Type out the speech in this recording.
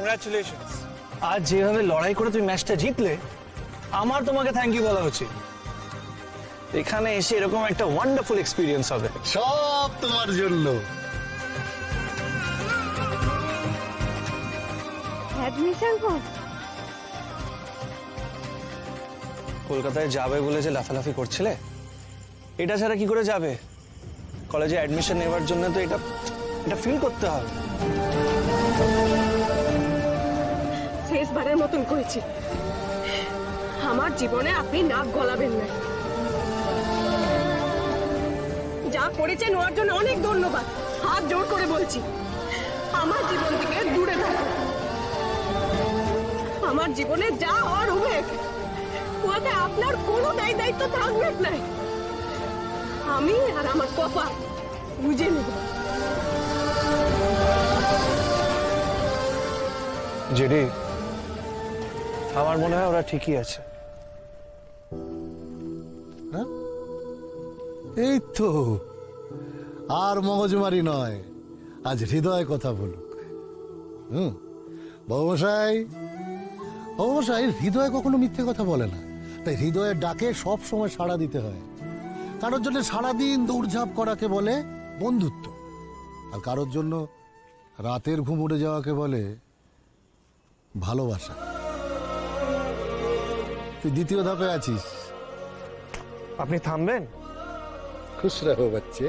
Congratulations. আজ যেভাবে লড়াই করে তুমি ম্যাচটা জিতলে, আমার তোমাকে থ্যাংক ইউ বলা উচিত। এখানে এসে এরকম একটা ওয়ান্ডারফুল এক্সপিরিয়েন্স হবে। সব তোমার জন্য। অ্যাডমিশন কর। কলকাতায় যাবে বলে যে লাফালাফি করছিলে, এটা ছাড়া কি করে যাবে? কলেজে অ্যাডমিশন নেওয়ার জন্য তো এটা ফিল করতে হবে। শেষবারের মতন করেছি, আমার জীবনে আপনি নাক গলাবেন না। যা করেছেন ওর জন্য অনেক ধন্যবাদ, হাত জোর করে বলছি। আমার জীবন থেকে দূরে থাকুন। আমার জীবনে যা হওয়ার হবে ওতে আপনার কোনো দায়িত্ব থাকবে না। আমি আর আমার কপাল বুঝে নেব। জেডি, আমার মনে হয় ওরা ঠিকই আছে। এই তো, আর মগজমারি নয়, আজ হৃদয় কথা বলুক। বাবুমশাই, হৃদয় কখনো মিথ্যে কথা বলে না। তাই হৃদয়ের ডাকে সব সময় সাড়া দিতে হয়। কারোর জন্য সারাদিন দৌড়ঝাঁপ করাকে বলে বন্ধুত্ব, আর কারোর জন্য রাতের ঘুম উড়ে যাওয়াকে বলে ভালোবাসা। তুই দ্বিতীয় ধাপে আছিস। আপনি থামবেন? খুশ রাখো বাচ্চে।